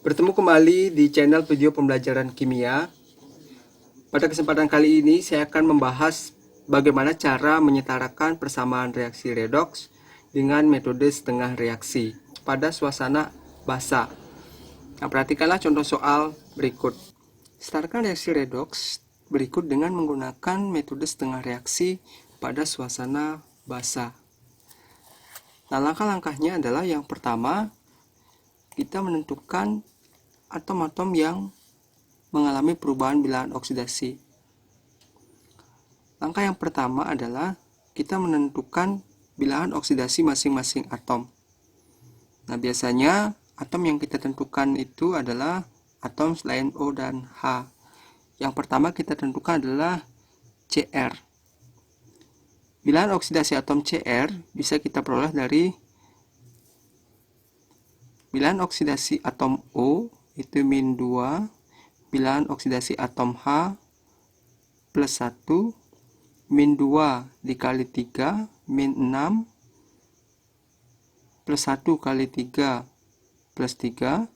Bertemu kembali di channel video pembelajaran kimia. Pada kesempatan kali ini saya akan membahas bagaimana cara menyetarakan persamaan reaksi redoks dengan metode setengah reaksi pada suasana basah. Nah, perhatikanlah contoh soal berikut. Setarakan reaksi redoks berikut dengan menggunakan metode setengah reaksi pada suasana basah. Nah, langkah-langkahnya adalah yang pertama, kita menentukan atom-atom yang mengalami perubahan bilangan oksidasi. Langkah yang pertama adalah kita menentukan bilangan oksidasi masing-masing atom. Nah, biasanya atom yang kita tentukan itu adalah atom selain O dan H. Yang pertama kita tentukan adalah Cr. Bilangan oksidasi atom Cr bisa kita peroleh dari bilangan oksidasi atom O itu min 2, bilangan oksidasi atom H plus 1, min 2 dikali 3, min 6, plus 1 kali 3 plus 3,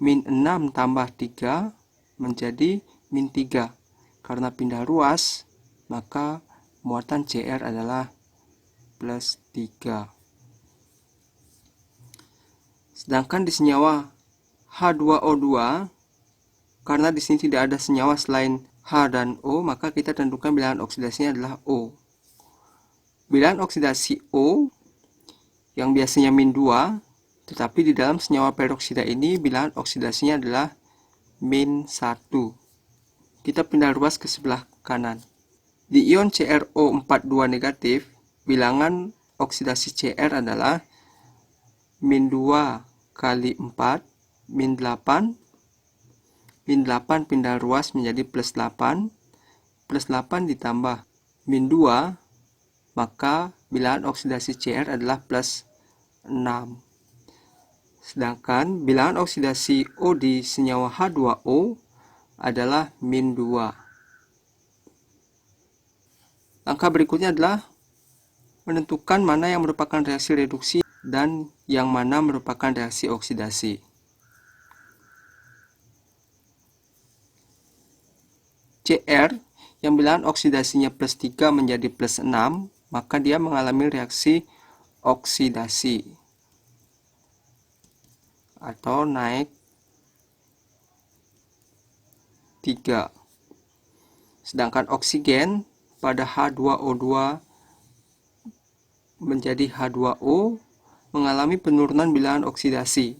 min 6 tambah 3 menjadi min 3. Karena pindah ruas, maka muatan Cr adalah plus 3. Sedangkan di senyawa H2O2, karena di sini tidak ada senyawa selain H dan O, maka kita tentukan bilangan oksidasinya adalah O. Bilangan oksidasi O yang biasanya min 2, tetapi di dalam senyawa peroksida ini bilangan oksidasinya adalah min 1. Kita pindah ruas ke sebelah kanan. Di ion CrO42 negatif, bilangan oksidasi Cr adalah min 2 kali 4, min 8, min 8 pindah ruas menjadi plus 8, plus 8 ditambah min 2, maka bilangan oksidasi Cr adalah plus 6. Sedangkan bilangan oksidasi O di senyawa H2O adalah min 2. Langkah berikutnya adalah menentukan mana yang merupakan reaksi reduksi dan yang mana merupakan reaksi oksidasi. Cr yang bilangan oksidasinya plus 3 menjadi plus 6, maka dia mengalami reaksi oksidasi atau naik 3. Sedangkan oksigen pada H2O2 menjadi H2O mengalami penurunan bilangan oksidasi,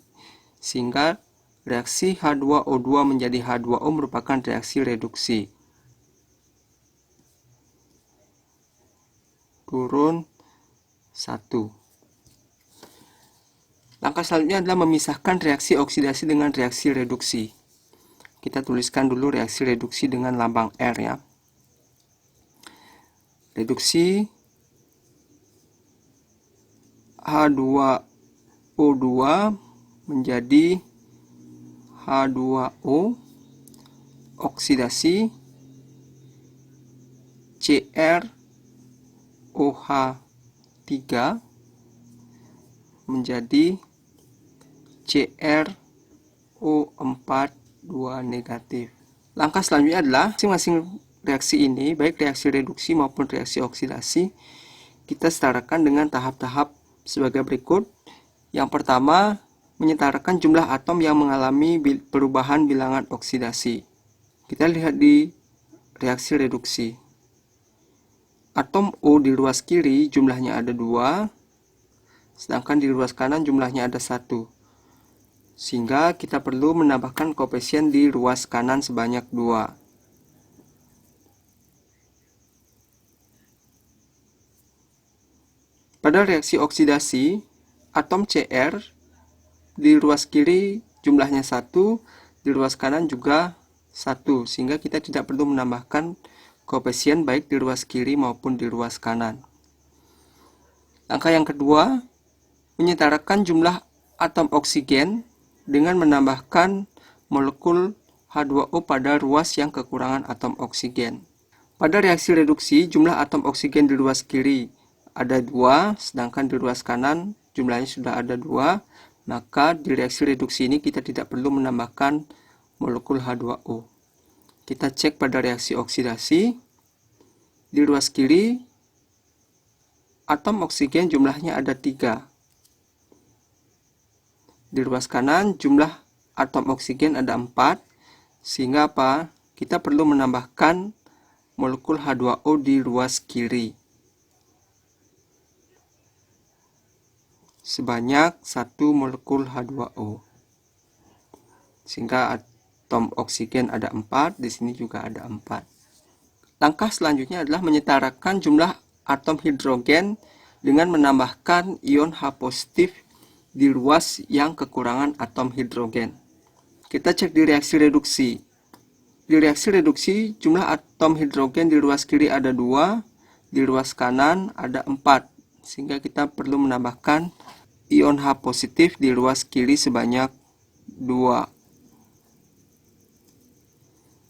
sehingga reaksi H2O2 menjadi H2O merupakan reaksi reduksi. Turun 1. Langkah selanjutnya adalah memisahkan reaksi oksidasi dengan reaksi reduksi. Kita tuliskan dulu reaksi reduksi dengan lambang R ya. Reduksi H2O2 menjadi H2O, oksidasi CrOH3 menjadi CrO42 negatif. Langkah selanjutnya adalah masing-masing reaksi ini, baik reaksi reduksi maupun reaksi oksidasi, kita setarakan dengan tahap-tahap sebagai berikut. Yang pertama, menyetarakan jumlah atom yang mengalami perubahan bilangan oksidasi. Kita lihat di reaksi reduksi. Atom O di ruas kiri jumlahnya ada 2, sedangkan di ruas kanan jumlahnya ada 1. Sehingga kita perlu menambahkan koefisien di ruas kanan sebanyak 2. Pada reaksi oksidasi, atom Cr di ruas kiri jumlahnya 1, di ruas kanan juga 1, sehingga kita tidak perlu menambahkan koefisien baik di ruas kiri maupun di ruas kanan. Langkah yang kedua, menyetarakan jumlah atom oksigen dengan menambahkan molekul H2O pada ruas yang kekurangan atom oksigen. Pada reaksi reduksi, jumlah atom oksigen di ruas kiri ada 2, sedangkan di ruas kanan jumlahnya sudah ada 2, Maka di reaksi reduksi ini kita tidak perlu menambahkan molekul H2O. Kita cek pada reaksi oksidasi. Di ruas kiri, atom oksigen jumlahnya ada 3. Di ruas kanan, jumlah atom oksigen ada 4. Sehingga apa? Kita perlu menambahkan molekul H2O di ruas kiri sebanyak 1 molekul H2O. Sehingga atom oksigen ada 4, di sini juga ada 4. Langkah selanjutnya adalah menyetarakan jumlah atom hidrogen dengan menambahkan ion H positif di ruas yang kekurangan atom hidrogen. Kita cek di reaksi reduksi. Di reaksi reduksi, jumlah atom hidrogen di ruas kiri ada 2, di ruas kanan ada 4. Sehingga kita perlu menambahkan ion H positif di ruas kiri sebanyak 2.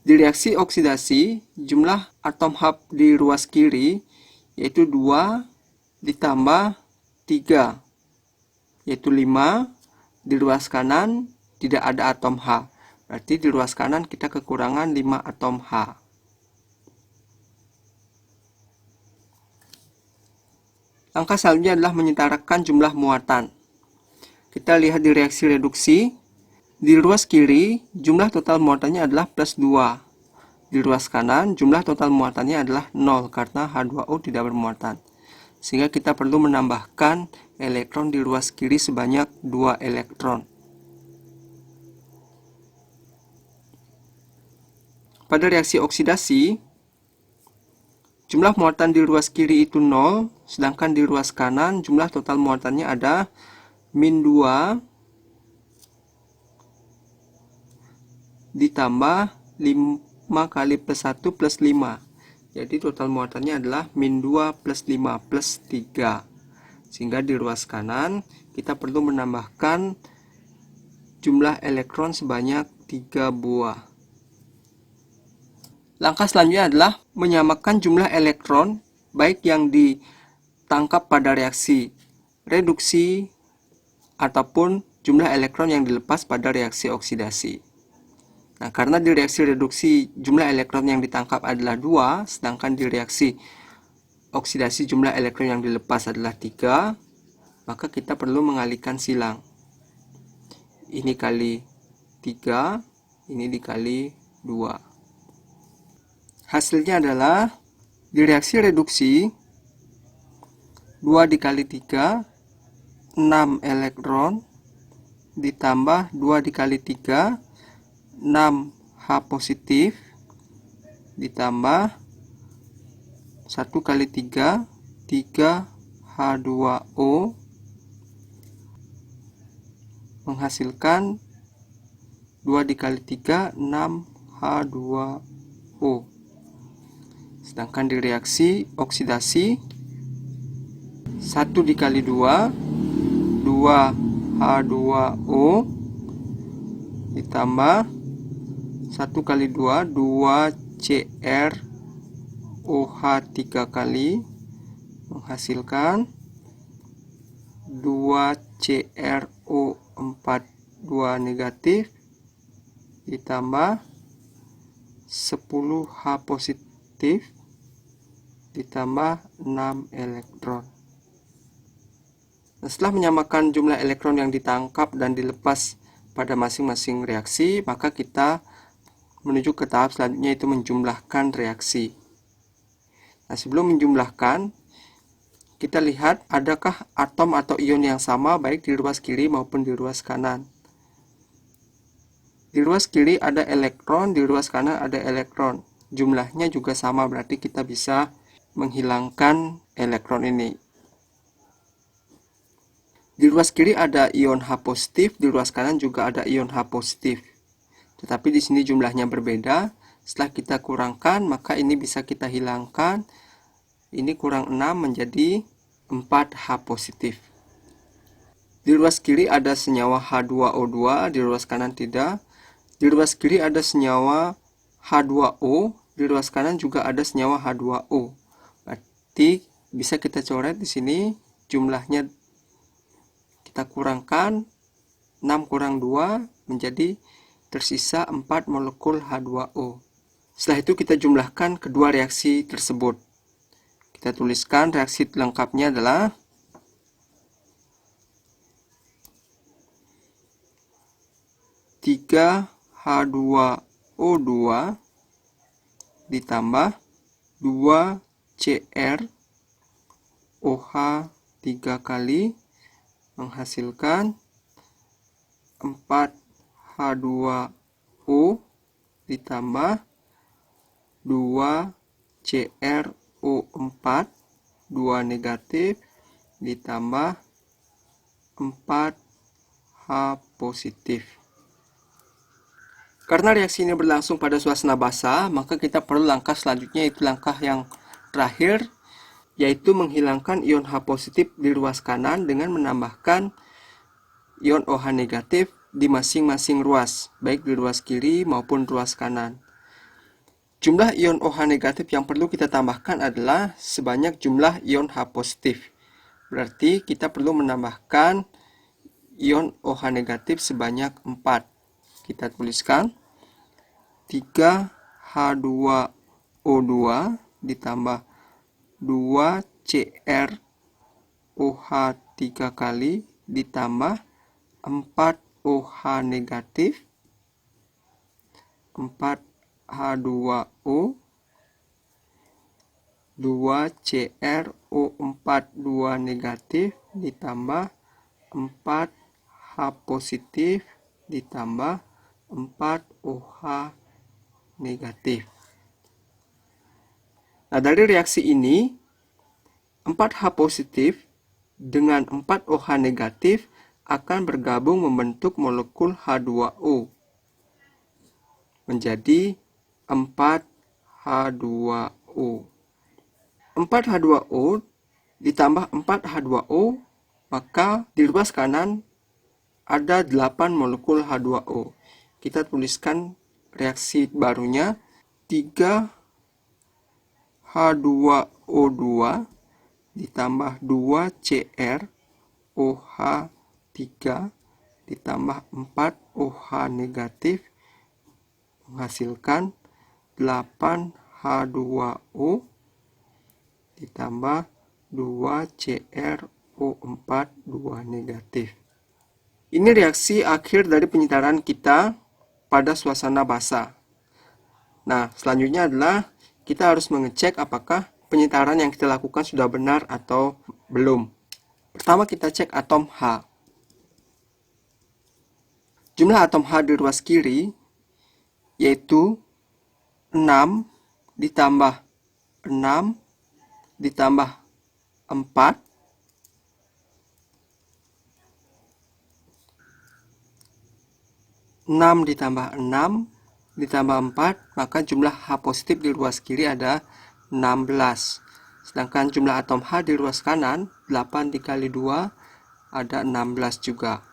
Di reaksi oksidasi, jumlah atom H di ruas kiri yaitu 2 ditambah 3, yaitu 5. Di ruas kanan tidak ada atom H. Berarti di ruas kanan kita kekurangan 5 atom H. Langkah selanjutnya adalah menyetarakan jumlah muatan. Kita lihat di reaksi reduksi. Di ruas kiri, jumlah total muatannya adalah plus 2. Di ruas kanan, jumlah total muatannya adalah 0 karena H2O tidak bermuatan. Sehingga kita perlu menambahkan elektron di ruas kiri sebanyak 2 elektron. Pada reaksi oksidasi, jumlah muatan di ruas kiri itu 0, sedangkan di ruas kanan jumlah total muatannya ada min 2 ditambah 5 kali plus 1 plus 5. Jadi total muatannya adalah min 2 plus 5 plus 3. Sehingga di ruas kanan kita perlu menambahkan jumlah elektron sebanyak 3 buah. Langkah selanjutnya adalah menyamakan jumlah elektron baik yang ditangkap pada reaksi reduksi ataupun jumlah elektron yang dilepas pada reaksi oksidasi. Nah, karena di reaksi reduksi jumlah elektron yang ditangkap adalah 2, sedangkan di reaksi oksidasi jumlah elektron yang dilepas adalah 3, maka kita perlu mengalihkan silang. Ini kali 3, ini dikali 2. Hasilnya adalah di reaksi reduksi 2 dikali 3, 6 elektron, ditambah 2 dikali 3, 6 H positif, ditambah 1 kali 3, 3 H2O, menghasilkan 2 dikali 3, 6 H2O. Sedangkan di reaksi oksidasi 1 dikali 2, 2 H2O, ditambah 1 kali 2, 2 CrOH 3 kali, menghasilkan 2 CrO4 2 negatif, ditambah 10 H positif, ditambah 6 elektron. Nah, setelah menyamakan jumlah elektron yang ditangkap dan dilepas pada masing-masing reaksi, maka kita menuju ke tahap selanjutnya, yaitu menjumlahkan reaksi. Nah, sebelum menjumlahkan, kita lihat adakah atom atau ion yang sama baik di ruas kiri maupun di ruas kanan. Di ruas kiri ada elektron, di ruas kanan ada elektron. Jumlahnya juga sama, berarti kita bisa menghilangkan elektron ini. Di ruas kiri ada ion H positif, di ruas kanan juga ada ion H positif. Tetapi di sini jumlahnya berbeda. Setelah kita kurangkan, maka ini bisa kita hilangkan. Ini kurang 6 menjadi 4 H positif. Di ruas kiri ada senyawa H2O2, di ruas kanan tidak. Di ruas kiri ada senyawa H2O, di ruas kanan juga ada senyawa H2O. Berarti bisa kita coret di sini, jumlahnya kita kurangkan, 6 kurang 2 menjadi tersisa 4 molekul H2O. Setelah itu kita jumlahkan kedua reaksi tersebut. Kita tuliskan reaksi lengkapnya adalah 3H2O2 ditambah 2CrOH 3 kali menghasilkan 4H2O ditambah 2CrO4 2 negatif ditambah 4H positif. Karena reaksi ini berlangsung pada suasana basah, maka kita perlu langkah selanjutnya, yaitu langkah yang terakhir, yaitu menghilangkan ion H positif di ruas kanan dengan menambahkan ion OH negatif di masing-masing ruas, baik di ruas kiri maupun ruas kanan. Jumlah ion OH negatif yang perlu kita tambahkan adalah sebanyak jumlah ion H positif. Berarti kita perlu menambahkan ion OH negatif sebanyak 4. Kita tuliskan 3H2O2 ditambah 2CrOH 3 kali ditambah 4OH negatif 4H2O 2CrO4 2 negatif ditambah 4H positif ditambah 4OH negatif. Nah, dari reaksi ini 4H positif dengan 4OH negatif akan bergabung membentuk molekul H2O menjadi 4H2O. 4H2O ditambah 4H2O, maka di ruas kanan ada 8 molekul H2O. Kita tuliskan reaksi barunya 3H2O2 ditambah 2CrOH 3 ditambah 4OH negatif menghasilkan 8H2O ditambah 2CrO4 2 negatif. Ini reaksi akhir dari penyetaraan kita pada suasana basah. Nah, selanjutnya adalah kita harus mengecek apakah penyetaraan yang kita lakukan sudah benar atau belum. Pertama kita cek atom H. Jumlah atom H di ruas kiri yaitu 6 ditambah 6 ditambah 4 6 ditambah 6 ditambah 4, maka jumlah H positif di ruas kiri ada 16. Sedangkan jumlah atom H di ruas kanan 8 dikali 2 ada 16 juga.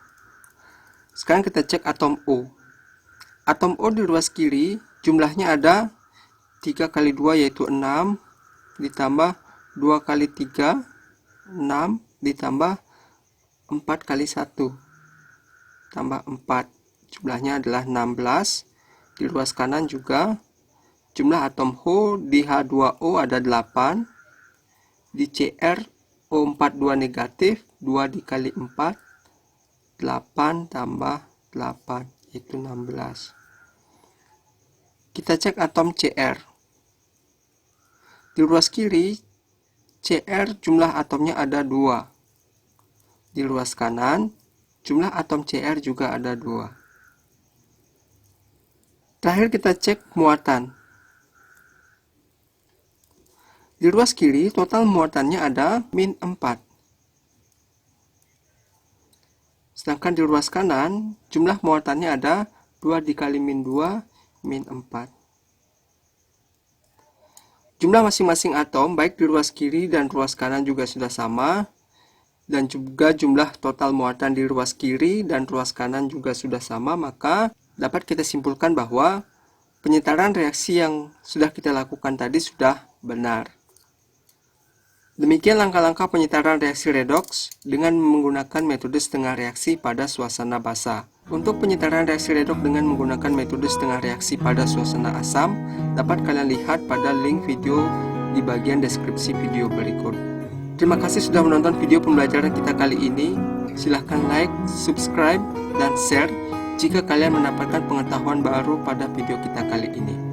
Sekarang kita cek atom O. Atom O di ruas kiri jumlahnya ada 3 kali 2 yaitu 6 ditambah 2 kali 3 6 ditambah 4 kali 1 tambah 4, jumlahnya adalah 16. Di ruas kanan juga jumlah atom H di H2O ada 8, di CrO4 2 negatif 2 dikali 4 8 tambah 8 yaitu 16. Kita cek atom Cr. Di ruas kiri Cr jumlah atomnya ada 2. Di ruas kanan jumlah atom Cr juga ada 2. Terakhir kita cek muatan. Di ruas kiri total muatannya ada min 4. Sedangkan di ruas kanan jumlah muatannya ada 2 dikali min 2 min 4. Jumlah masing-masing atom baik di ruas kiri dan ruas kanan juga sudah sama, dan juga jumlah total muatan di ruas kiri dan ruas kanan juga sudah sama, maka dapat kita simpulkan bahwa penyetaraan reaksi yang sudah kita lakukan tadi sudah benar. Demikian langkah-langkah penyetaraan reaksi redoks dengan menggunakan metode setengah reaksi pada suasana basa. Untuk penyetaraan reaksi redoks dengan menggunakan metode setengah reaksi pada suasana asam, dapat kalian lihat pada link video di bagian deskripsi video berikut. Terima kasih sudah menonton video pembelajaran kita kali ini. Silahkan like, subscribe, dan share jika kalian mendapatkan pengetahuan baru pada video kita kali ini.